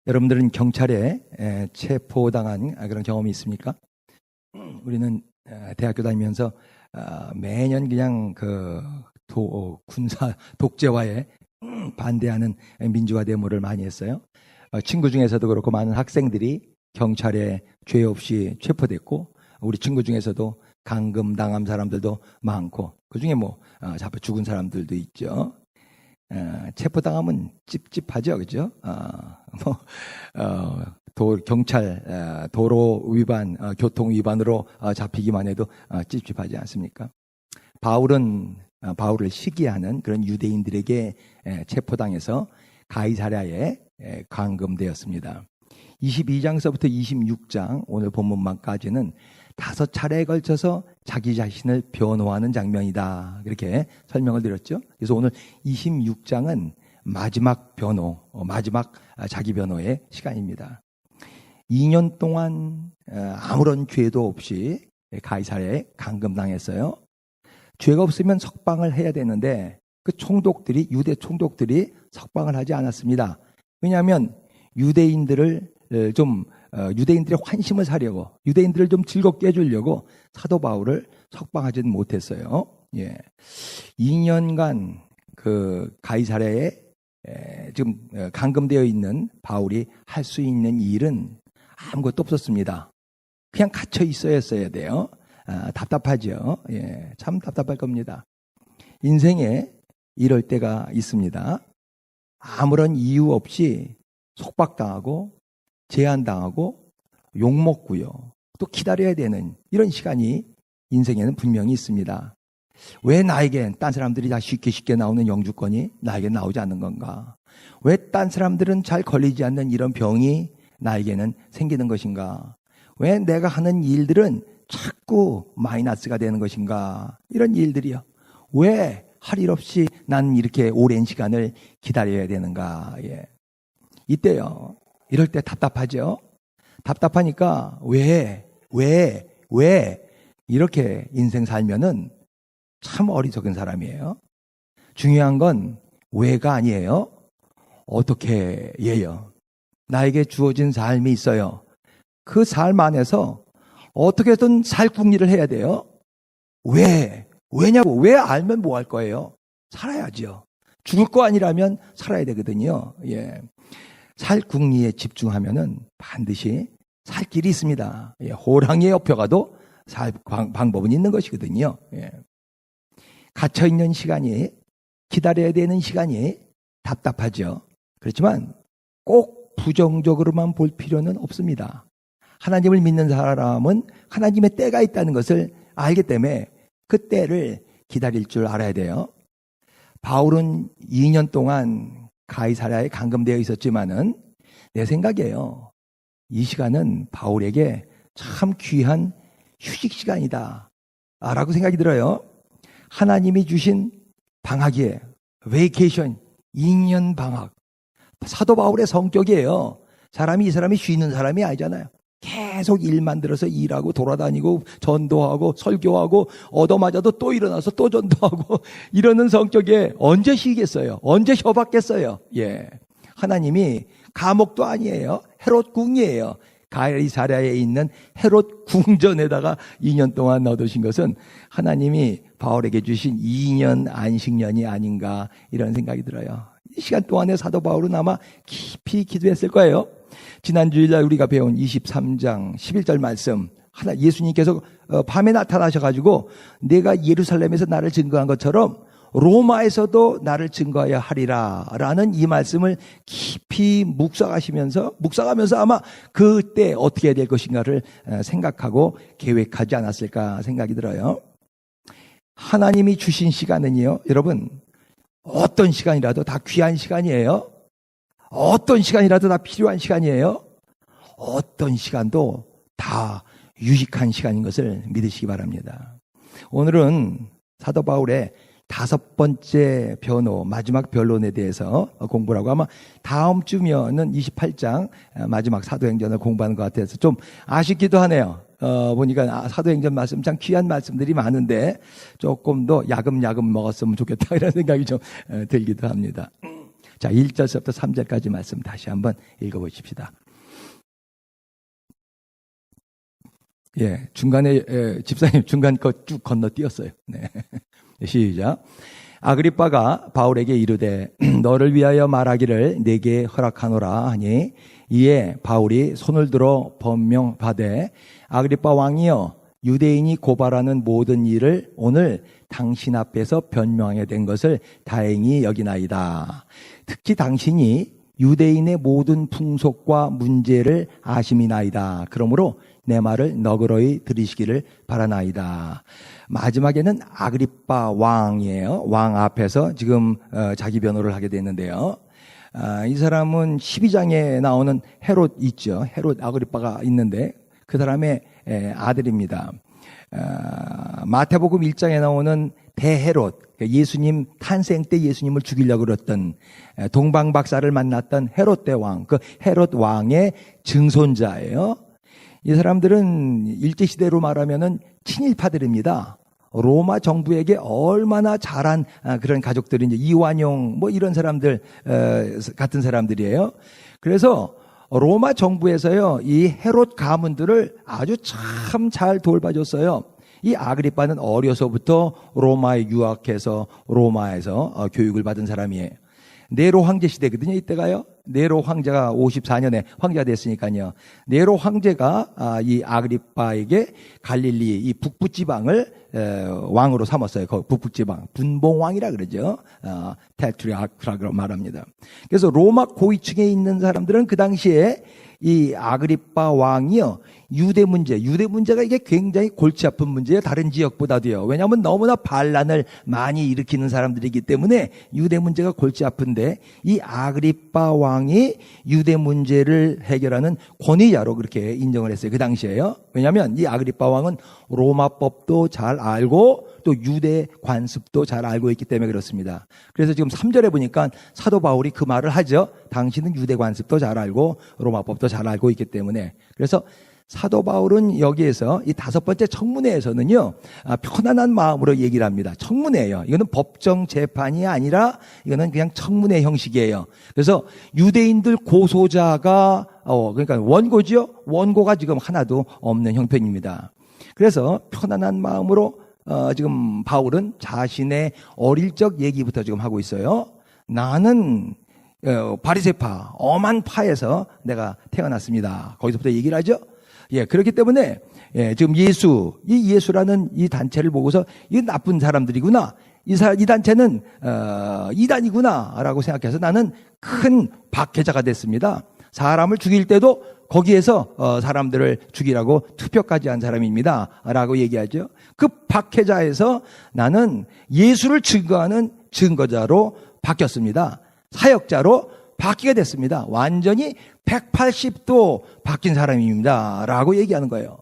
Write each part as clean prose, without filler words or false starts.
여러분들은 경찰에 체포당한 그런 경험이 있습니까? 우리는 대학교 다니면서 매년 그냥 군사 독재화에 반대하는 민주화 데모를 많이 했어요. 친구 중에서도 그렇고 많은 학생들이 경찰에 죄 없이 체포됐고, 우리 친구 중에서도 감금당한 사람들도 많고, 그 중에 잡혀 죽은 사람들도 있죠. 체포당하면 찝찝하죠, 그죠? 경찰 도로 위반, 교통 위반으로 잡히기만 해도 찝찝하지 않습니까? 바울을 시기하는 그런 유대인들에게 체포당해서 가이사랴에 감금되었습니다. 22장서부터 26장 오늘 본문만까지는 5차례에 걸쳐서 자기 자신을 변호하는 장면이다, 이렇게 설명을 드렸죠. 그래서 오늘 26장은 마지막 자기 변호의 시간입니다. 2년 동안 아무런 죄도 없이 가이사랴에 감금당했어요. 죄가 없으면 석방을 해야 되는데 유대 총독들이 석방을 하지 않았습니다. 왜냐하면 유대인들의 환심을 사려고, 유대인들을 좀 즐겁게 해주려고 사도 바울을 석방하지는 못했어요. 2년간 가이사랴에 지금 감금되어 있는 바울이 할 수 있는 일은 아무것도 없었습니다. 그냥 갇혀 있어야 돼요. 답답하죠. 참 답답할 겁니다. 인생에 이럴 때가 있습니다. 아무런 이유 없이 속박당하고 제한당하고 욕먹고요, 또 기다려야 되는 이런 시간이 인생에는 분명히 있습니다. 왜 나에겐 딴 사람들이 다 쉽게 나오는 영주권이 나에겐 나오지 않는 건가? 왜 딴 사람들은 잘 걸리지 않는 이런 병이 나에게는 생기는 것인가? 왜 내가 하는 일들은 자꾸 마이너스가 되는 것인가? 이런 일들이요. 왜 할 일 없이 난 이렇게 오랜 시간을 기다려야 되는가? 이때요, 이럴 때 답답하죠? 답답하니까 왜 이렇게 인생 살면은 참 어리석은 사람이에요. 중요한 건 왜가 아니에요. 어떻게 예요. 나에게 주어진 삶이 있어요. 그 삶 안에서 어떻게든 살 궁리를 해야 돼요. 왜냐고. 왜 알면 뭐 할 거예요? 살아야죠. 죽을 거 아니라면 살아야 되거든요. 살 궁리에 집중하면은 반드시 살 길이 있습니다. 호랑이에 엎혀가도 살 방법은 있는 것이거든요. 갇혀있는 시간이, 기다려야 되는 시간이 답답하죠. 그렇지만 꼭 부정적으로만 볼 필요는 없습니다. 하나님을 믿는 사람은 하나님의 때가 있다는 것을 알기 때문에 그 때를 기다릴 줄 알아야 돼요. 바울은 2년 동안 가이사랴에 감금되어 있었지만은 내 생각이에요. 이 시간은 바울에게 참 귀한 휴식 시간이다 라고 생각이 들어요. 하나님이 주신 방학이에요. 베이케이션, 2년 방학. 사도 바울의 성격이에요. 이 사람이 쉬는 사람이 아니잖아요. 계속 일만 들어서 일하고 돌아다니고 전도하고 설교하고 얻어맞아도 또 일어나서 또 전도하고 이러는 성격에 언제 쉬겠어요? 언제 쉬어봤겠어요? 하나님이 감옥도 아니에요. 헤롯 궁이에요. 가이사랴에 있는 헤롯 궁전에다가 2년 동안 넣어두신 것은 하나님이 바울에게 주신 2년 안식년이 아닌가, 이런 생각이 들어요. 이 시간 동안에 사도 바울은 아마 깊이 기도했을 거예요. 지난 주일날 우리가 배운 23장 11절 말씀, 예수님께서 밤에 나타나셔가지고 내가 예루살렘에서 나를 증거한 것처럼 로마에서도 나를 증거하여 하리라 라는 이 말씀을 깊이 묵상하면서 아마 그때 어떻게 될 것인가를 생각하고 계획하지 않았을까 생각이 들어요. 하나님이 주신 시간은요, 여러분, 어떤 시간이라도 다 귀한 시간이에요. 어떤 시간이라도 다 필요한 시간이에요. 어떤 시간도 다 유익한 시간인 것을 믿으시기 바랍니다. 오늘은 사도 바울의 5번째 변호, 마지막 변론에 대해서 공부를 하고, 아마 다음 주면은 28장 마지막 사도행전을 공부하는 것 같아서 좀 아쉽기도 하네요. 보니까 사도행전 말씀 참 귀한 말씀들이 많은데 조금 더 야금야금 먹었으면 좋겠다, 이런 생각이 좀 들기도 합니다. 자, 1절부터 3절까지 말씀 다시 한번 읽어보십시다. 예, 중간에, 집사님 중간 거 쭉 건너뛰었어요. 네. 시작. 아그리빠가 바울에게 이르되 너를 위하여 말하기를 내게 허락하노라 하니 이에 바울이 손을 들어 번명하되 아그리빠 왕이여 유대인이 고발하는 모든 일을 오늘 당신 앞에서 변명하게 된 것을 다행히 여기나이다. 특히 당신이 유대인의 모든 풍속과 문제를 아심이나이다. 그러므로 내 말을 너그러이 들으시기를 바라나이다. 마지막에는 아그리빠 왕이에요. 왕 앞에서 지금 자기 변호를 하게 됐는데요. 이 사람은 12장에 나오는 헤롯 있죠. 헤롯 아그리빠가 있는데 그 사람의 아들입니다. 마태복음 1장에 나오는 대헤롯, 예수님 탄생 때 예수님을 죽이려고 그랬던 동방박사를 만났던 헤롯 대왕, 그 헤롯 왕의 증손자예요. 이 사람들은 일제시대로 말하면은 친일파들입니다. 로마 정부에게 얼마나 잘한 그런 가족들인지 이완용 뭐 이런 사람들 같은 사람들이에요. 그래서 로마 정부에서요 이 헤롯 가문들을 아주 참 잘 돌봐줬어요. 이 아그리빠는 어려서부터 로마에 유학해서 로마에서 교육을 받은 사람이에요. 네로 황제 시대거든요. 이때가요. 네로 황제가 54년에 황제가 됐으니까요. 네로 황제가 이 아그리빠에게 갈릴리 이 북부 지방을 왕으로 삼았어요. 그 북부 지방 분봉왕이라 그러죠. 테트리아크라고 말합니다. 그래서 로마 고위층에 있는 사람들은 그 당시에 이 아그리빠 왕이요 유대 문제가 이게 굉장히 골치 아픈 문제예요. 다른 지역보다도요. 왜냐하면 너무나 반란을 많이 일으키는 사람들이기 때문에 유대 문제가 골치 아픈데 이 아그리빠 왕이 유대 문제를 해결하는 권위자로 그렇게 인정을 했어요. 그 당시에요. 왜냐하면 이 아그리빠 왕은 로마법도 잘 알고 또 유대 관습도 잘 알고 있기 때문에 그렇습니다. 그래서 지금 3절에 보니까 사도 바울이 그 말을 하죠. 당신은 유대 관습도 잘 알고 로마법도 잘 알고 있기 때문에. 그래서 사도 바울은 여기에서 이 5번째 청문회에서는요, 편안한 마음으로 얘기를 합니다. 청문회예요. 이거는 법정 재판이 아니라 이거는 그냥 청문회 형식이에요. 그래서 유대인들 고소자가, 그러니까 원고죠? 원고가 지금 하나도 없는 형편입니다. 그래서 편안한 마음으로 지금 바울은 자신의 어릴 적 얘기부터 지금 하고 있어요. 나는 바리새파, 엄한 파에서 내가 태어났습니다. 거기서부터 얘기를 하죠. 예, 그렇기 때문에, 지금 이 예수라는 이 단체를 보고서, 이 나쁜 사람들이구나. 이 단체는, 이단이구나. 라고 생각해서 나는 큰 박해자가 됐습니다. 사람을 죽일 때도 거기에서, 사람들을 죽이라고 투표까지 한 사람입니다. 라고 얘기하죠. 그 박해자에서 나는 예수를 증거하는 증거자로 바뀌었습니다. 사역자로 바뀌게 됐습니다. 완전히 180도 바뀐 사람입니다. 라고 얘기하는 거예요.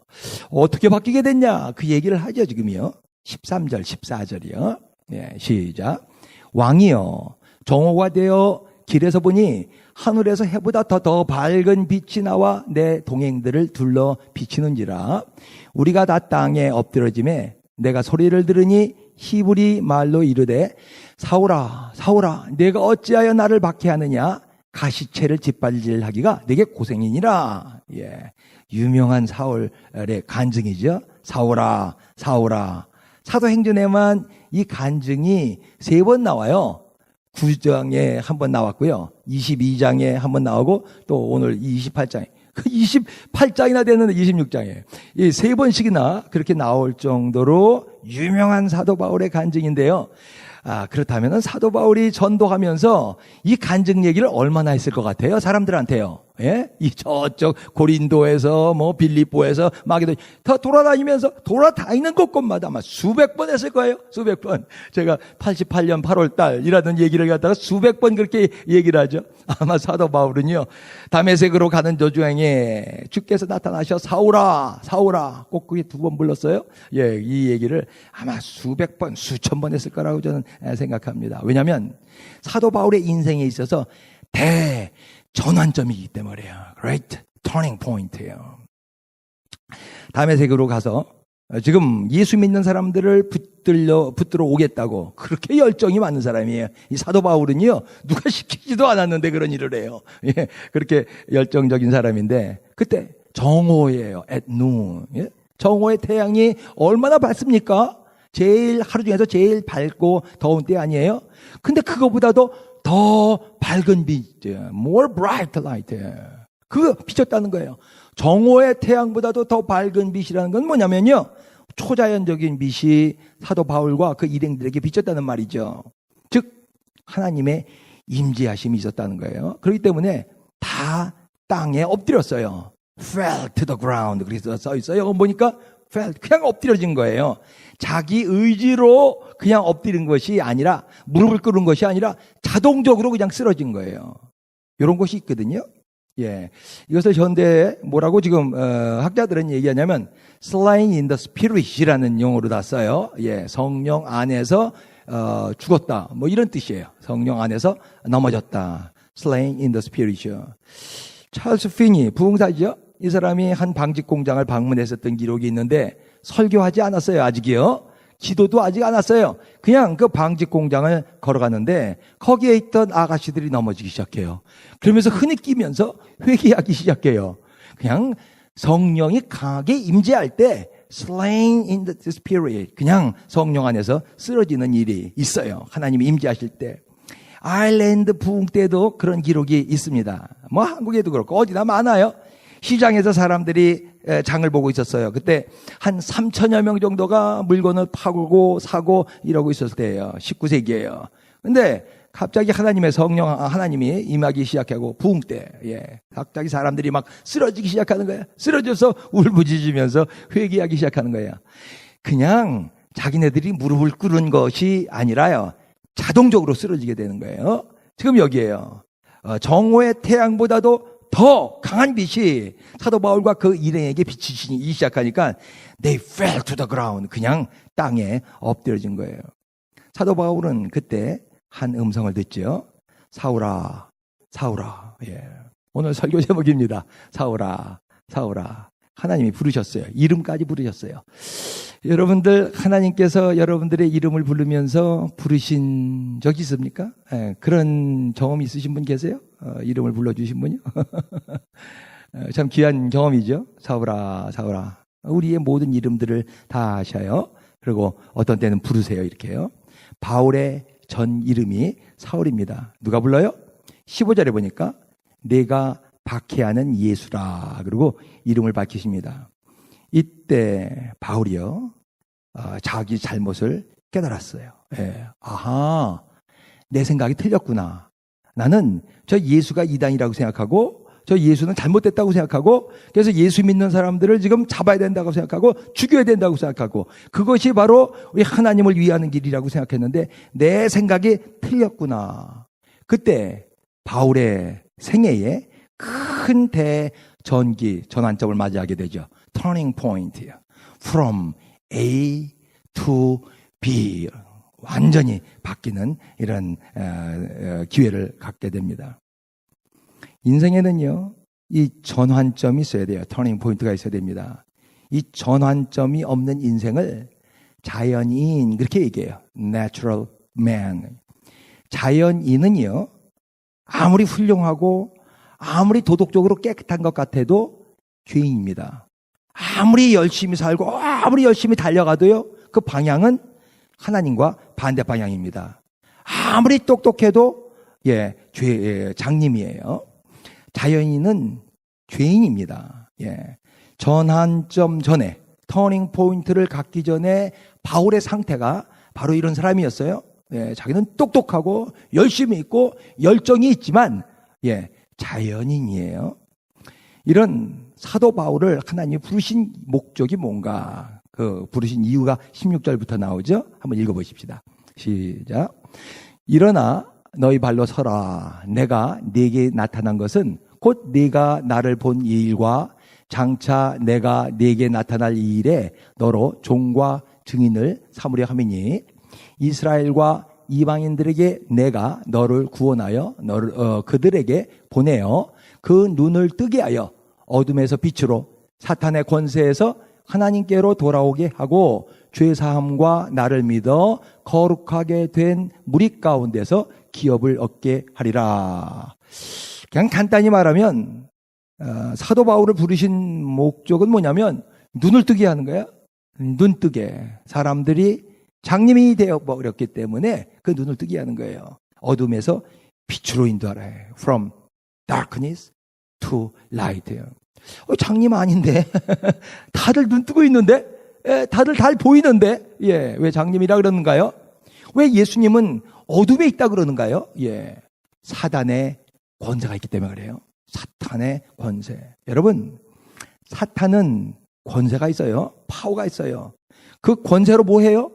어떻게 바뀌게 됐냐? 그 얘기를 하죠, 지금이요. 13절, 14절이요. 예, 시작. 왕이여, 정오가 되어 길에서 보니 하늘에서 해보다 더 밝은 빛이 나와 내 동행들을 둘러 비치는지라. 우리가 다 땅에 엎드러짐에 내가 소리를 들으니 히브리 말로 이르되 사울아 사울아 내가 어찌하여 나를 박해하느냐 가시채를 짓밟질하기가 내게 고생이니라. 예, 유명한 사울의 간증이죠. 사울아 사울아. 사도행전에만 이 간증이 3번 나와요. 9장에 한 번 나왔고요. 22장에 한 번 나오고 또 오늘 28장에 28장이나 됐는데 26장에 이 3번씩이나 그렇게 나올 정도로 유명한 사도 바울의 간증인데요. 그렇다면 사도 바울이 전도하면서 이 간증 얘기를 얼마나 했을 것 같아요? 사람들한테요. 예? 이 저쪽 고린도에서 뭐 빌립보에서 마게도 다 돌아다니는 곳곳마다 아마 수백 번 했을 거예요. 수백 번. 제가 88년 8월 달 이라는 얘기를 갖다가 수백 번 그렇게 얘기를 하죠. 아마 사도 바울은요. 다메섹으로 가는 도중에 주께서 나타나셔 사울아 사울아 꼭 그게 2번 불렀어요. 예, 이 얘기를 아마 수백 번 수천 번 했을 거라고 저는 생각합니다. 왜냐하면 사도 바울의 인생에 있어서 전환점이기 때문에요. Great turning point예요. 다메섹으로 가서 지금 예수 믿는 사람들을 붙들어 오겠다고 그렇게 열정이 많은 사람이에요. 이 사도 바울은요, 누가 시키지도 않았는데 그런 일을 해요. 예, 그렇게 열정적인 사람인데, 그때 정오예요. at noon. 예? 정오의 태양이 얼마나 밝습니까? 하루 중에서 제일 밝고 더운 때 아니에요? 근데 그거보다도 더 밝은 빛, more bright light. 그거 비쳤다는 거예요. 정오의 태양보다도 더 밝은 빛이라는 건 뭐냐면요, 초자연적인 빛이 사도 바울과 그 일행들에게 비쳤다는 말이죠. 즉 하나님의 임재하심이 있었다는 거예요. 그렇기 때문에 다 땅에 엎드렸어요. fell to the ground. 그래서 써 있어요. 보니까 fell, 그냥 엎드려진 거예요. 자기 의지로 그냥 엎드린 것이 아니라, 무릎을 꿇은 것이 아니라 자동적으로 그냥 쓰러진 거예요. 이런 것이 있거든요. 예, 이것을 현대에 뭐라고 지금 학자들은 얘기하냐면 slain in the spirit이라는 용어로 다 써요. 예, 성령 안에서 죽었다, 뭐 이런 뜻이에요. 성령 안에서 넘어졌다. slain in the spirit이요. 찰스 피니 부흥사죠. 이 사람이 한 방직 공장을 방문했었던 기록이 있는데 설교하지 않았어요. 아직이요. 기도도 아직 안 왔어요. 그냥 그 방직 공장을 걸어가는데 거기에 있던 아가씨들이 넘어지기 시작해요. 그러면서 흐느끼면서 회개하기 시작해요. 그냥 성령이 강하게 임재할 때 slain in the spirit, 그냥 성령 안에서 쓰러지는 일이 있어요. 하나님이 임재하실 때. 아일랜드 부흥 때도 그런 기록이 있습니다. 뭐 한국에도 그렇고 어디나 많아요. 시장에서 사람들이 장을 보고 있었어요. 그때 한 3천여 명 정도가 물건을 파고 사고 이러고 있었을 때예요. 19세기예요. 근데 갑자기 하나님이 임하기 시작하고 부흥 때, 예, 갑자기 사람들이 막 쓰러지기 시작하는 거예요. 쓰러져서 울부짖으면서 회개하기 시작하는 거예요. 그냥 자기네들이 무릎을 꿇은 것이 아니라요, 자동적으로 쓰러지게 되는 거예요. 지금 여기에요. 정오의 태양보다도 더 강한 빛이 사도 바울과 그 일행에게 비치기 시작하니까 they fell to the ground, 그냥 땅에 엎드려진 거예요. 사도 바울은 그때 한 음성을 듣죠. 사울아, 사울아. 예. 오늘 설교 제목입니다. 사울아, 사울아. 하나님이 부르셨어요. 이름까지 부르셨어요. 여러분들, 하나님께서 여러분들의 이름을 부르면서 부르신 적 있습니까? 예, 그런 경험이 있으신 분 계세요? 이름을 불러주신 분이요? 참 귀한 경험이죠. 사울아, 사울아. 우리의 모든 이름들을 다 아셔요. 그리고 어떤 때는 부르세요. 이렇게요. 바울의 전 이름이 사울입니다. 누가 불러요? 15절에 보니까 내가 박해하는 예수라. 그리고 이름을 밝히십니다. 이때 바울이요, 자기 잘못을 깨달았어요. 예. 아하, 내 생각이 틀렸구나. 나는 저 예수가 이단이라고 생각하고 저 예수는 잘못됐다고 생각하고, 그래서 예수 믿는 사람들을 지금 잡아야 된다고 생각하고 죽여야 된다고 생각하고, 그것이 바로 우리 하나님을 위하는 길이라고 생각했는데 내 생각이 틀렸구나. 그때 바울의 생애에 큰 전환점을 맞이하게 되죠. Turning point. From A to B. 완전히 바뀌는 이런 기회를 갖게 됩니다. 인생에는요, 이 전환점이 있어야 돼요. 터닝 포인트가 있어야 됩니다. 이 전환점이 없는 인생을 자연인, 그렇게 얘기해요. Natural man. 자연인은요, 아무리 훌륭하고 아무리 도덕적으로 깨끗한 것 같아도 죄인입니다. 아무리 열심히 살고 아무리 열심히 달려가도요, 그 방향은 하나님과 반대 방향입니다. 아무리 똑똑해도 장님이에요. 자연인은 죄인입니다. 예. 전환점 전에, 터닝 포인트를 갖기 전에 바울의 상태가 바로 이런 사람이었어요. 예. 자기는 똑똑하고 열심히 있고 열정이 있지만 자연인이에요. 이런 사도 바울을 하나님이 부르신 목적이 뭔가, 그 부르신 이유가 16절부터 나오죠. 한번 읽어보십시다. 시작. 일어나 너희 발로 서라. 내가 네게 나타난 것은 곧 네가 나를 본 이 일과 장차 내가 네게 나타날 이 일에 너로 종과 증인을 삼으려 함이니, 이스라엘과 이방인들에게 내가 너를 구원하여 그들에게 보내어 그 눈을 뜨게 하여 어둠에서 빛으로 사탄의 권세에서 하나님께로 돌아오게 하고 죄사함과 나를 믿어 거룩하게 된 무리 가운데서 기업을 얻게 하리라. 그냥 간단히 말하면 사도 바울을 부르신 목적은 뭐냐면 눈을 뜨게 하는 거야. 눈 뜨게. 사람들이 장님이 되어버렸기 때문에 그 눈을 뜨게 하는 거예요. 어둠에서 빛으로 인도하라. From darkness to light. 장님 아닌데 다들 눈 뜨고 있는데 다들 잘 보이는데 왜 장님이라 그러는가요? 왜 예수님은 어둠에 있다 그러는가요? 사단의 권세가 있기 때문에 그래요. 사탄의 권세. 여러분, 사탄은 권세가 있어요. 파워가 있어요. 그 권세로 뭐 해요?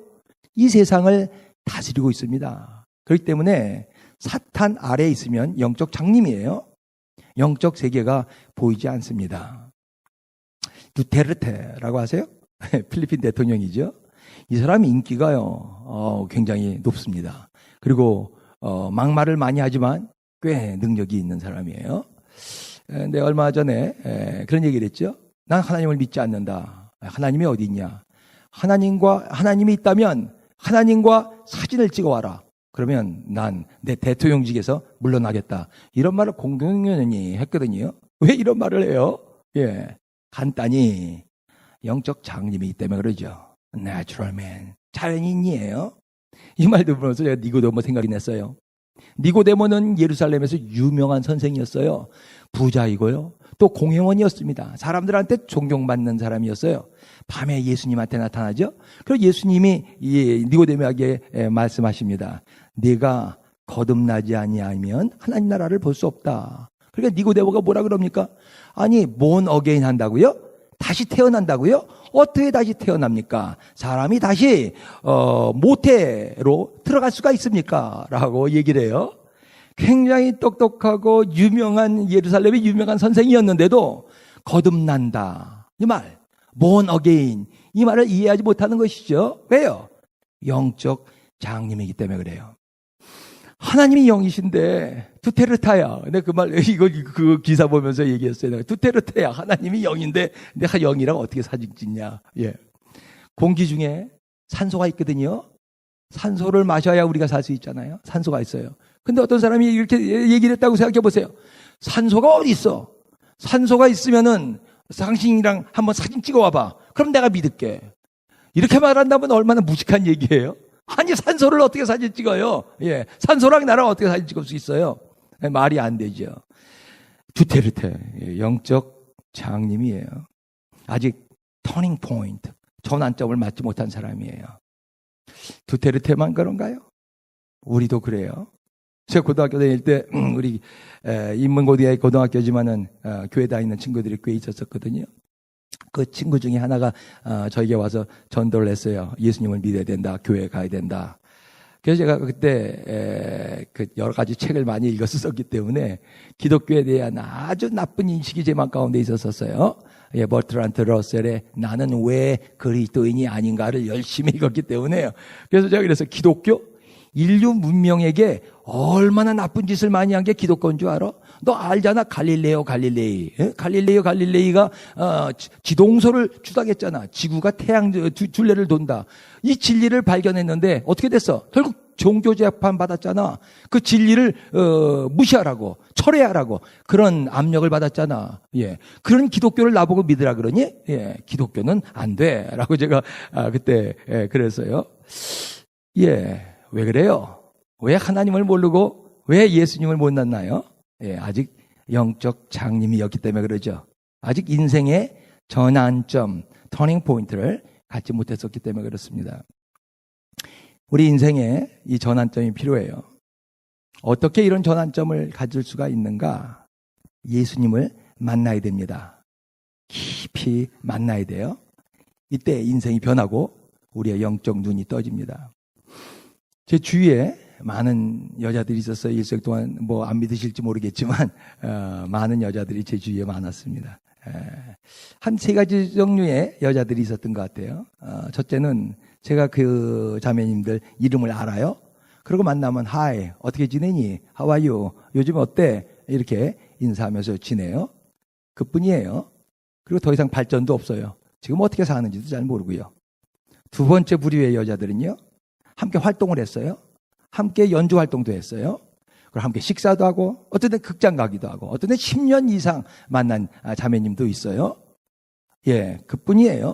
이 세상을 다스리고 있습니다. 그렇기 때문에 사탄 아래에 있으면 영적 장님이에요. 영적 세계가 보이지 않습니다. 두테르테라고 하세요? 필리핀 대통령이죠. 이 사람 인기가요, 굉장히 높습니다. 그리고 막말을 많이 하지만 꽤 능력이 있는 사람이에요. 근데 얼마 전에 그런 얘기를 했죠. 난 하나님을 믿지 않는다. 하나님이 어디 있냐? 하나님이 있다면 하나님과 사진을 찍어와라. 그러면 난 내 대통령직에서 물러나겠다. 이런 말을 공동연히 했거든요. 왜 이런 말을 해요? 간단히 영적 장님이기 때문에 그러죠. Natural man. 자연인이에요. 이 말 들으면서 제가 니고데모 생각이 났어요. 니고데모는 예루살렘에서 유명한 선생이었어요. 부자이고요. 또 공회원이었습니다. 사람들한테 존경받는 사람이었어요. 밤에 예수님한테 나타나죠. 그리고 예수님이 니고데모에게 말씀하십니다. 네가 거듭나지 아니하면 하나님 나라를 볼 수 없다. 그러니까 니고데모가 뭐라 그럽니까? 아니, born again 한다고요? 다시 태어난다고요? 어떻게 다시 태어납니까? 사람이 다시 모태로 들어갈 수가 있습니까? 라고 얘기를 해요. 굉장히 똑똑하고 유명한 예루살렘의 유명한 선생이었는데도 거듭난다. 이 말, born again. 이 말을 이해하지 못하는 것이죠. 왜요? 영적 장님이기 때문에 그래요. 하나님이 영이신데 두테르타야. 내가 그 기사 보면서 얘기했어요. 내가 두테르타야. 하나님이 영인데 내가 영이랑 어떻게 사진 찍냐. 공기 중에 산소가 있거든요. 산소를 마셔야 우리가 살 수 있잖아요. 산소가 있어요. 근데 어떤 사람이 이렇게 얘기를 했다고 생각해 보세요. 산소가 어디 있어? 산소가 있으면은 당신이랑 한번 사진 찍어 와봐. 그럼 내가 믿을게. 이렇게 말한다면 얼마나 무식한 얘기예요? 아니, 산소를 어떻게 사진 찍어요? 산소랑 나랑 어떻게 사진 찍을 수 있어요? 말이 안 되죠. 두테르테, 영적 장님이에요. 아직 터닝 포인트, 전환점을 맞지 못한 사람이에요. 두테르테만 그런가요? 우리도 그래요. 제가 고등학교 다닐 때 우리 인문고등학교 고등학교지만은 교회 다니는 친구들이 꽤 있었거든요. 그 친구 중에 하나가 저에게 와서 전도를 했어요. 예수님을 믿어야 된다. 교회에 가야 된다. 그래서 제가 그때 그 여러 가지 책을 많이 읽었었기 때문에 기독교에 대한 아주 나쁜 인식이 제 마음 가운데 있었어요. 버트란트 러셀의 나는 왜 그리스도인이 아닌가를 열심히 읽었기 때문에요. 그래서 제가 그래서 기독교 인류 문명에게 얼마나 나쁜 짓을 많이 한 게 기독교인 줄 알아? 너 알잖아. 갈릴레이가 지동소를 주장했잖아. 지구가 태양 둘레를 돈다. 이 진리를 발견했는데 어떻게 됐어? 결국 종교 재판 받았잖아. 그 진리를 무시하라고, 철회하라고 그런 압력을 받았잖아. 그런 기독교를 나보고 믿으라 그러니? 기독교는 안 돼라고 제가 그때 그랬어요. 왜 그래요? 왜 하나님을 모르고 왜 예수님을 못 만나요? 아직 영적 장님이었기 때문에 그러죠. 아직 인생의 전환점, 터닝 포인트를 갖지 못했었기 때문에 그렇습니다. 우리 인생에 이 전환점이 필요해요. 어떻게 이런 전환점을 가질 수가 있는가? 예수님을 만나야 됩니다. 깊이 만나야 돼요. 이때 인생이 변하고 우리의 영적 눈이 떠집니다. 제 주위에 많은 여자들이 있었어요. 일생 동안 뭐 안 믿으실지 모르겠지만 많은 여자들이 제 주위에 많았습니다. 한 세 가지 종류의 여자들이 있었던 것 같아요. 첫째는 제가 그 자매님들 이름을 알아요. 그러고 만나면 Hi, 어떻게 지내니? How are you? 요즘 어때? 이렇게 인사하면서 지내요. 그뿐이에요. 그리고 더 이상 발전도 없어요. 지금 어떻게 사는지도 잘 모르고요. 두 번째 부류의 여자들은요, 함께 활동을 했어요. 함께 연주 활동도 했어요. 그리고 함께 식사도 하고, 어떤 때 극장 가기도 하고, 어떤 때 10년 이상 만난 자매님도 있어요. 예, 그뿐이에요.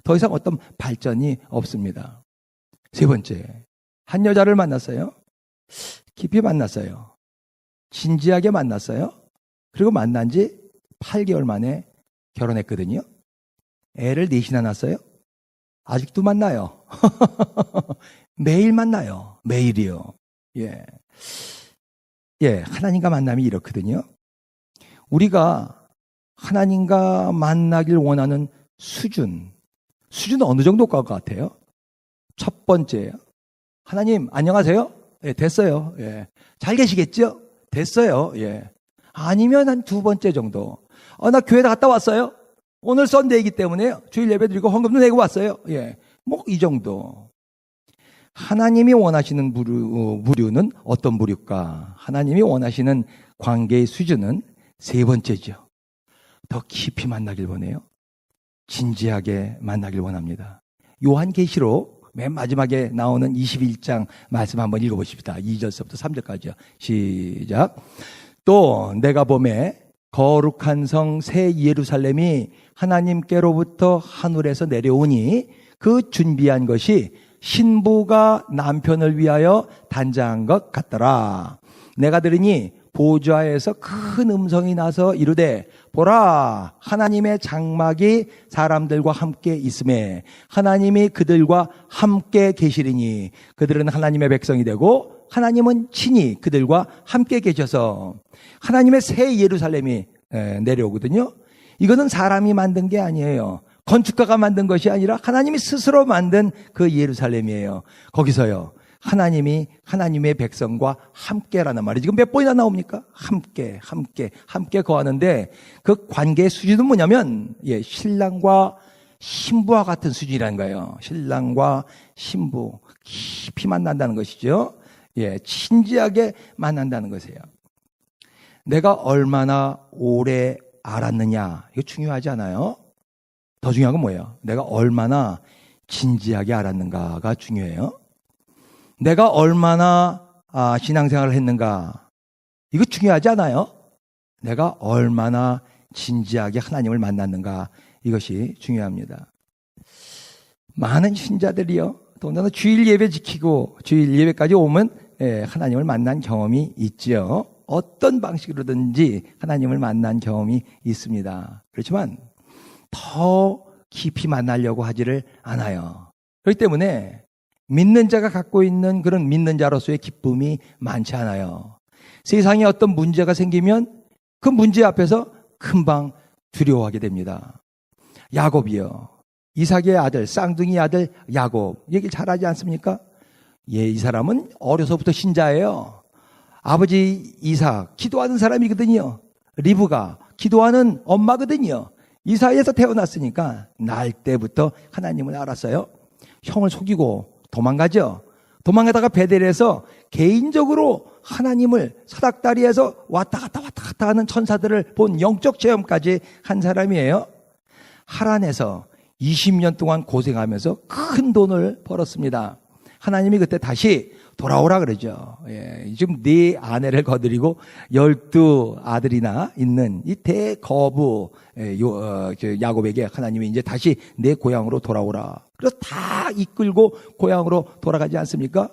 더 이상 어떤 발전이 없습니다. 세 번째, 한 여자를 만났어요. 깊이 만났어요. 진지하게 만났어요. 그리고 만난 지 8개월 만에 결혼했거든요. 애를 넷이나 낳았어요. 아직도 만나요. 매일 만나요. 매일이요. 예. 예, 하나님과 만남이 이렇거든요. 우리가 하나님과 만나길 원하는 수준은 어느 정도 것 같아요? 첫 번째, 하나님 안녕하세요? 예, 됐어요. 예. 잘 계시겠죠? 됐어요. 예. 아니면 한 두 번째 정도. 나 교회에 갔다 왔어요. 오늘 썬데이이기 때문에 주일 예배 드리고 헌금도 내고 왔어요. 예. 뭐 이 정도. 하나님이 원하시는 부류는 어떤 부류일까? 하나님이 원하시는 관계의 수준은 세 번째죠. 더 깊이 만나길 원해요. 진지하게 만나길 원합니다. 요한계시록 맨 마지막에 나오는 21장 말씀 한번 읽어보십시다. 2절서부터 3절까지요. 시작. 또 내가 보매 거룩한 성 새 예루살렘이 하나님께로부터 하늘에서 내려오니 그 준비한 것이 신부가 남편을 위하여 단장한 것 같더라. 내가 들으니 보좌에서 큰 음성이 나서 이르되 보라 하나님의 장막이 사람들과 함께 있음에 하나님이 그들과 함께 계시리니 그들은 하나님의 백성이 되고 하나님은 친히 그들과 함께 계셔서 하나님의 새 예루살렘이 내려오거든요. 이거는 사람이 만든 게 아니에요. 건축가가 만든 것이 아니라 하나님이 스스로 만든 그 예루살렘이에요. 거기서요. 하나님이 하나님의 백성과 함께라는 말이 지금 몇 번이나 나옵니까? 함께 거하는데 그 관계의 수준은 뭐냐면 신랑과 신부와 같은 수준이라는 거예요. 신랑과 신부 깊이 만난다는 것이죠. 진지하게 만난다는 것이에요. 내가 얼마나 오래 알았느냐 이거 중요하지 않아요? 더 중요한 건 뭐예요? 내가 얼마나 진지하게 알았는가가 중요해요. 내가 얼마나 신앙생활을 했는가 이거 중요하지 않아요? 내가 얼마나 진지하게 하나님을 만났는가 이것이 중요합니다. 많은 신자들이요. 더군다나 주일 예배 지키고 주일 예배까지 오면 하나님을 만난 경험이 있죠. 어떤 방식으로든지 하나님을 만난 경험이 있습니다. 그렇지만 더 깊이 만나려고 하지를 않아요. 그렇기 때문에 믿는 자가 갖고 있는 그런 믿는 자로서의 기쁨이 많지 않아요. 세상에 어떤 문제가 생기면 그 문제 앞에서 금방 두려워하게 됩니다. 야곱이요. 이삭의 아들, 쌍둥이 아들 야곱. 얘기 잘하지 않습니까? 이 사람은 어려서부터 신자예요. 아버지 이삭, 기도하는 사람이거든요. 리브가 기도하는 엄마거든요. 이 사이에서 태어났으니까 날 때부터 하나님을 알았어요. 형을 속이고 도망가죠. 도망가다가 베델에서 개인적으로 하나님을 사닥다리에서 왔다 갔다 하는 천사들을 본 영적 체험까지 한 사람이에요. 하란에서 20년 동안 고생하면서 큰 돈을 벌었습니다. 하나님이 그때 다시 돌아오라 그러죠. 지금 네 아내를 거느리고 12아들이나 있는 이 대거부 야곱에게 하나님이 이제 다시 내 고향으로 돌아오라. 그래서 다 이끌고 고향으로 돌아가지 않습니까?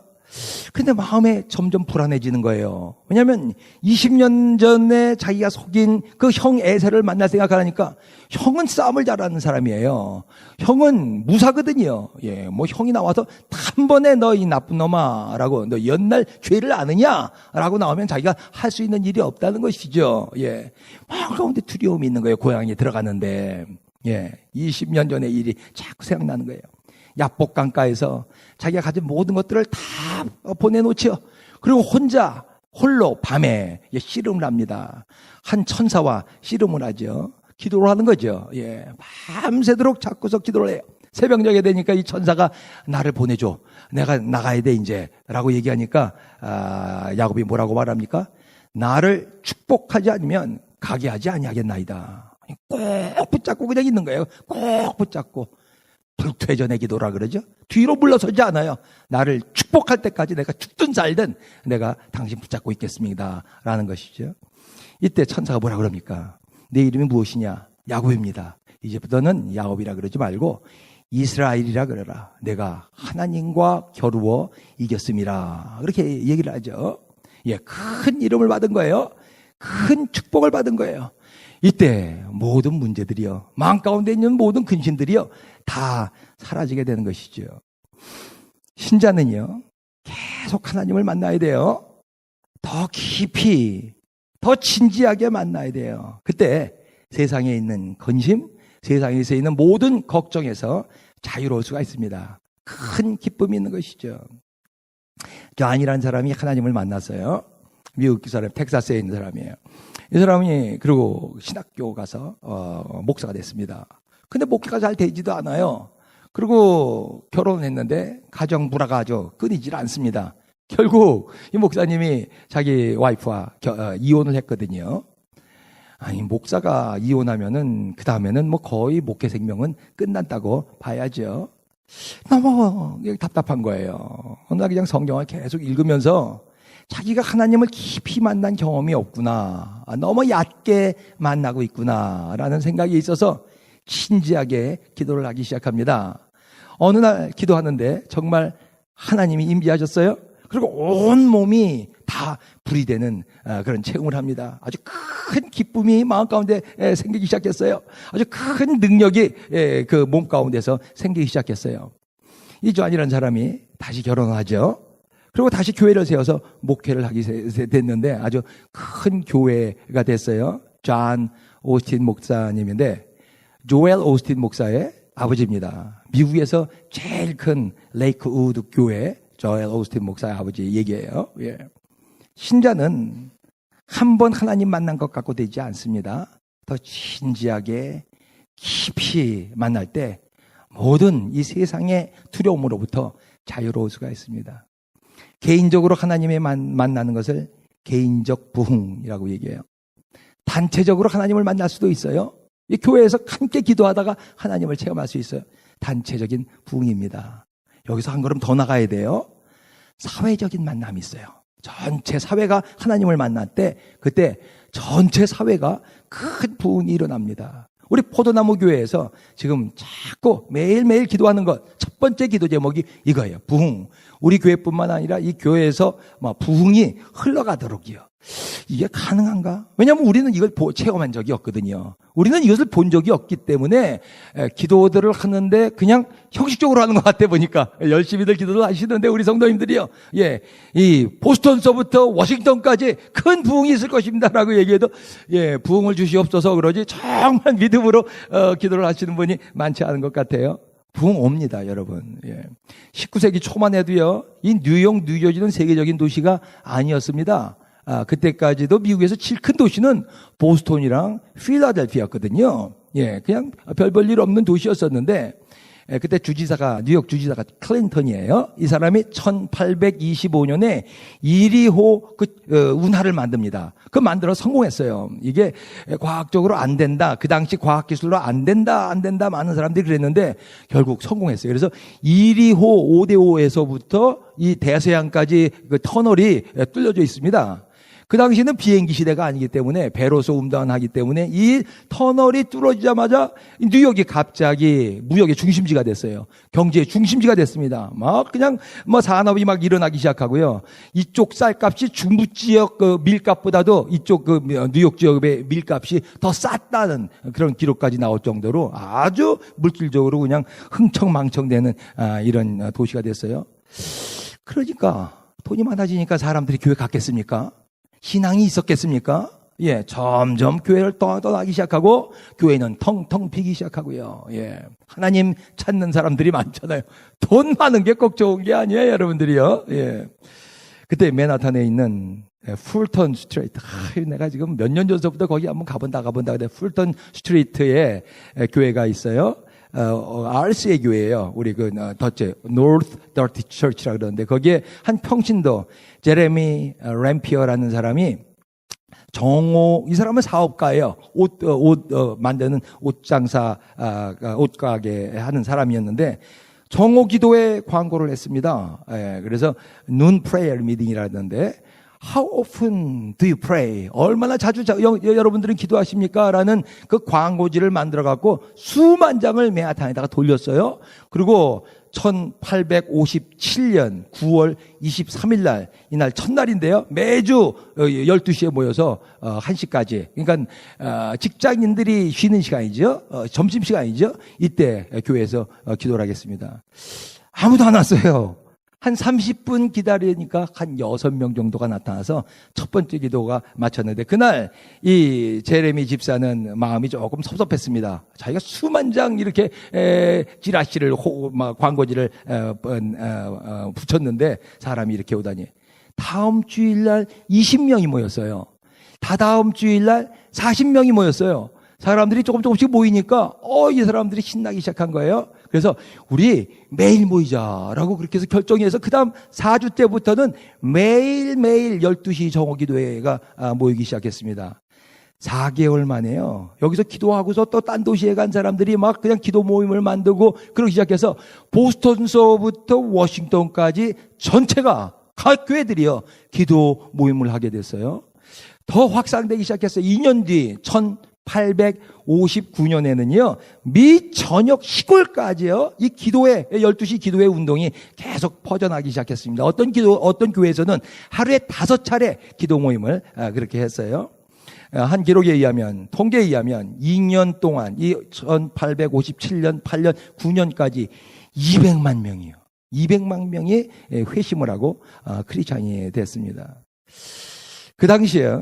근데 마음에 점점 불안해지는 거예요. 왜냐하면 20년 전에 자기가 속인 그 형 에셀을 만날 생각하니까 형은 싸움을 잘하는 사람이에요. 형은 무사거든요. 뭐 형이 나와서 한 번에 너 이 나쁜 놈아 라고 너 옛날 죄를 아느냐 라고 나오면 자기가 할 수 있는 일이 없다는 것이죠. 마음 가운데 두려움이 있는 거예요. 고향에 들어갔는데 20년 전의 일이 자꾸 생각나는 거예요. 야복강가에서 자기가 가진 모든 것들을 다 보내놓죠. 그리고 홀로 밤에 씨름을 합니다. 한 천사와 씨름을 하죠. 기도를 하는 거죠. 밤새도록 자꾸서 기도를 해요. 새벽녘에 되니까 이 천사가 나를 보내줘. 내가 나가야 돼 이제 라고 얘기하니까 야곱이 뭐라고 말합니까? 나를 축복하지 않으면 가게 하지 아니하겠나이다. 꼭 붙잡고 그냥 있는 거예요. 꼭 붙잡고. 불퇴전의 기도라 그러죠. 뒤로 물러서지 않아요. 나를 축복할 때까지 내가 죽든 살든 내가 당신 붙잡고 있겠습니다. 라는 것이죠. 이때 천사가 뭐라 그럽니까? 내 이름이 무엇이냐? 야곱입니다. 이제부터는 야곱이라 그러지 말고 이스라엘이라 그러라. 내가 하나님과 겨루어 이겼음이라. 그렇게 얘기를 하죠. 예, 큰 이름을 받은 거예요. 큰 축복을 받은 거예요. 이때 모든 문제들이요, 마음 가운데 있는 모든 근심들이요, 다 사라지게 되는 것이죠. 신자는요, 계속 하나님을 만나야 돼요. 더 깊이, 더 진지하게 만나야 돼요. 그때 세상에 있는 근심, 세상에서 있는 모든 걱정에서 자유로울 수가 있습니다. 큰 기쁨이 있는 것이죠. 존이라는 사람이 하나님을 만났어요. 미국 사람, 텍사스에 있는 사람이에요. 이 사람이 그리고 신학교 가서 목사가 됐습니다. 근데 목사가 잘 되지도 않아요. 그리고 결혼했는데 가정 불화가 아주 끊이질 않습니다. 결국 이 목사님이 자기 와이프와 이혼을 했거든요. 아니, 목사가 이혼하면은 그 다음에는 뭐 거의 목회 생명은 끝난다고 봐야죠. 너무 답답한 거예요. 어느 날 그냥 성경을 계속 읽으면서 자기가 하나님을 깊이 만난 경험이 없구나, 너무 얕게 만나고 있구나 라는 생각이 있어서 진지하게 기도를 하기 시작합니다. 어느 날 기도하는데 정말 하나님이 임재하셨어요. 그리고 온 몸이 다 불이 되는 그런 체험을 합니다. 아주 큰 기쁨이 마음 가운데 생기기 시작했어요. 아주 큰 능력이 그 몸 가운데서 생기기 시작했어요. 이 존이라는 사람이 다시 결혼을 하죠. 그리고 다시 교회를 세워서 목회를 하게 됐는데 아주 큰 교회가 됐어요. 존 오스틴 목사님인데, 조엘 오스틴 목사의 아버지입니다. 미국에서 제일 큰 레이크우드 교회 조엘 오스틴 목사의 아버지 얘기예요. 예. 신자는 한 번 하나님 만난 것 갖고 되지 않습니다. 더 진지하게 깊이 만날 때 모든 이 세상의 두려움으로부터 자유로울 수가 있습니다. 개인적으로 하나님의 만나는 것을 개인적 부흥이라고 얘기해요. 단체적으로 하나님을 만날 수도 있어요. 이 교회에서 함께 기도하다가 하나님을 체험할 수 있어요. 단체적인 부흥입니다. 여기서 한 걸음 더 나가야 돼요. 사회적인 만남이 있어요. 전체 사회가 하나님을 만날 때 그때 전체 사회가 큰 부흥이 일어납니다. 우리 포도나무 교회에서 지금 자꾸 매일매일 기도하는 것, 첫 번째 기도 제목이 이거예요. 부흥. 우리 교회뿐만 아니라 이 교회에서 부흥이 흘러가도록이요. 이게 가능한가? 왜냐하면 우리는 이걸 체험한 적이 없거든요. 우리는 이것을 본 적이 없기 때문에 기도들을 하는데 그냥 형식적으로 하는 것 같아 보니까 열심히들 기도를 하시는데 우리 성도님들이요. 예, 이 보스턴서부터 워싱턴까지 큰 부흥이 있을 것입니다라고 얘기해도 예, 부흥을 주시옵소서 그러지 정말 믿음으로 기도를 하시는 분이 많지 않은 것 같아요. 부흥 옵니다, 여러분. 예. 19세기 초만 해도요, 이 뉴욕, 뉴저지는 세계적인 도시가 아니었습니다. 그때까지도 미국에서 제일 큰 도시는 보스턴이랑 필라델피아였거든요. 예, 그냥 별 일 없는 도시였었는데, 그때 주지사가, 뉴욕 주지사가 클린턴이에요. 이 사람이 1825년에 1.2호 운하를 만듭니다. 그 만들어 성공했어요. 이게 과학적으로 안 된다. 그 당시 과학기술로 안 된다. 많은 사람들이 그랬는데 결국 성공했어요. 그래서 1.2호 5대5에서부터 이 대서양까지 그 터널이 뚫려져 있습니다. 그 당시에는 비행기 시대가 아니기 때문에 배로서 운반하기 때문에 이 터널이 뚫어지자마자 뉴욕이 갑자기 무역의 중심지가 됐어요. 경제의 중심지가 됐습니다. 막 그냥 산업이 막 일어나기 시작하고요. 이쪽 쌀값이 중부 지역 그 밀값보다도 이쪽 그 뉴욕 지역의 밀값이 더 쌌다는 그런 기록까지 나올 정도로 아주 물질적으로 그냥 흥청망청되는 이런 도시가 됐어요. 그러니까 돈이 많아지니까 사람들이 교회 갔겠습니까? 신앙이 있었겠습니까? 예, 점점 교회를 떠나기 시작하고 교회는 텅텅 비기 시작하고요. 예, 하나님 찾는 사람들이 많잖아요. 돈 많은 게 꼭 좋은 게 아니에요, 여러분들이요. 예, 그때 맨하탄에 있는 풀턴 스트리트. 내가 지금 몇 년 전서부터 거기 한번 가본다. 근데 풀턴 스트리트에 교회가 있어요. RC의 교회예요. 우리 더치 North Dirty Church라 그러는데 거기에 한 평신도 제레미 램피어라는 사람이 정호, 이 사람은 사업가예요. 옷 만드는 옷장사, 옷가게 하는 사람이었는데, 정호 기도회 광고를 했습니다. 예, 그래서 noon prayer meeting이라는데, How often do you pray? 얼마나 자주 여러분들은 기도하십니까? 라는 그 광고지를 만들어갖고 수만 장을 맨하탄에다가 돌렸어요. 그리고 1857년 9월 23일 날, 이날 첫날인데요. 매주 12시에 모여서 1시까지. 그러니까 직장인들이 쉬는 시간이죠. 점심시간이죠. 이때 교회에서 기도를 하겠습니다. 아무도 안 왔어요. 한 30분 기다리니까 한 6명 정도가 나타나서 첫 번째 기도가 마쳤는데, 그날 이 제레미 집사는 마음이 조금 섭섭했습니다. 자기가 수만 장 이렇게 지라시를 광고지를 붙였는데 사람이 이렇게 오다니. 다음 주일날 20명이 모였어요. 다다음 주일날 40명이 모였어요. 사람들이 조금씩 모이니까 이 사람들이 신나기 시작한 거예요. 그래서 우리 매일 모이자라고 그렇게 해서 결정해서 그다음 4주 때부터는 매일매일 12시 정오기도회가 모이기 시작했습니다. 4개월 만에요. 여기서 기도하고서 또 딴 도시에 간 사람들이 막 그냥 기도 모임을 만들고 그러기 시작해서 보스턴서부터 워싱턴까지 전체가 각 교회들이요 기도 모임을 하게 됐어요. 더 확산되기 시작했어요. 2년 뒤 1859년에는요, 미 전역 시골까지요, 이 기도회, 12시 기도회 운동이 계속 퍼져나기 시작했습니다. 어떤 교회에서는 하루에 5차례 기도 모임을 그렇게 했어요. 한 기록에 의하면, 통계에 의하면 2년 동안, 이 1857년, 8년, 9년까지 200만 명이요. 200만 명이 회심을 하고 크리스찬이 됐습니다. 그 당시에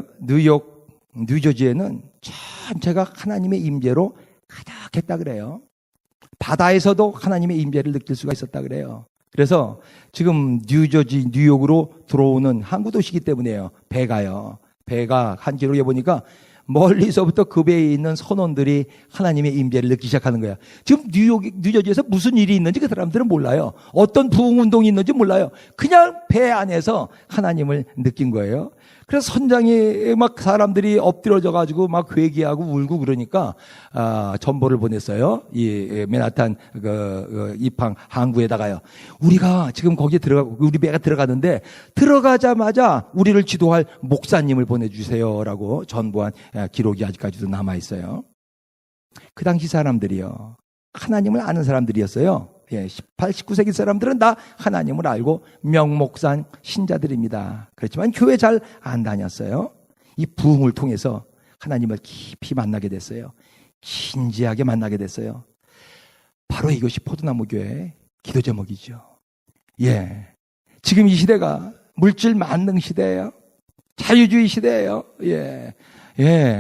뉴저지에는 전체가 하나님의 임재로 가득했다 그래요. 바다에서도 하나님의 임재를 느낄 수가 있었다 그래요. 그래서 지금 뉴욕으로 들어오는 항구 도시이기 때문에요. 배가 한 기록에 보니까 멀리서부터 그 배에 있는 선원들이 하나님의 임재를 느끼기 시작하는 거야. 지금 뉴저지에서 무슨 일이 있는지 그 사람들은 몰라요. 어떤 부흥운동이 있는지 몰라요. 그냥 배 안에서 하나님을 느낀 거예요. 그래서 선장이 막 사람들이 엎드려져 가지고 막 회개하고 울고 그러니까 전보를 보냈어요. 이 맨하탄 입항 항구에다가요. 우리가 지금 거기에 우리 배가 들어가는데 들어가자마자 우리를 지도할 목사님을 보내주세요라고 전보한 기록이 아직까지도 남아 있어요. 그 당시 사람들이요, 하나님을 아는 사람들이었어요. 18, 19세기 사람들은 다 하나님을 알고 명목산 신자들입니다. 그렇지만 교회 잘 안 다녔어요. 이 부흥을 통해서 하나님을 깊이 만나게 됐어요. 진지하게 만나게 됐어요. 바로 이것이 포도나무 교회의 기도 제목이죠. 지금 이 시대가 물질 만능 시대예요. 자유주의 시대예요.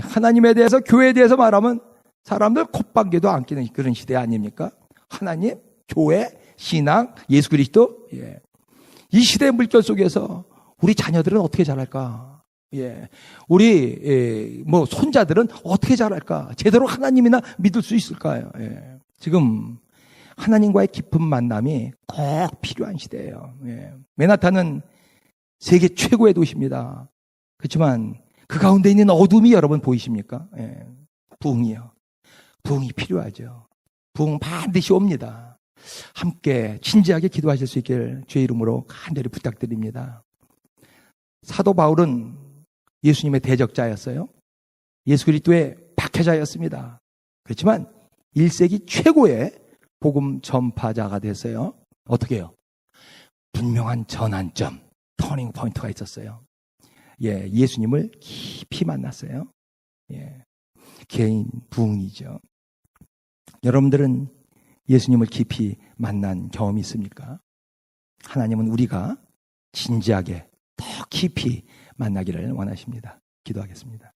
하나님에 대해서, 교회에 대해서 말하면 사람들 콧방귀도 안 끼는 그런 시대 아닙니까? 하나님, 교회, 신앙, 예수 그리스도. 이 시대의 물결 속에서 우리 자녀들은 어떻게 자랄까? 우리 손자들은 어떻게 자랄까? 제대로 하나님이나 믿을 수 있을까요? 지금 하나님과의 깊은 만남이 꼭 필요한 시대예요. 맨하탄은 세계 최고의 도시입니다. 그렇지만 그 가운데 있는 어둠이 여러분 보이십니까? 부흥이요. 부흥이 필요하죠. 부흥 반드시 옵니다. 함께 진지하게 기도하실 수 있길 주의 이름으로 간절히 부탁드립니다. 사도 바울은 예수님의 대적자였어요. 예수 그리스도의 박해자였습니다. 그렇지만 1세기 최고의 복음 전파자가 됐어요. 어떻게 해요? 분명한 전환점, 터닝 포인트가 있었어요. 예수님을 깊이 만났어요. 개인 부흥이죠. 여러분들은 예수님을 깊이 만난 경험이 있습니까? 하나님은 우리가 진지하게 더 깊이 만나기를 원하십니다. 기도하겠습니다.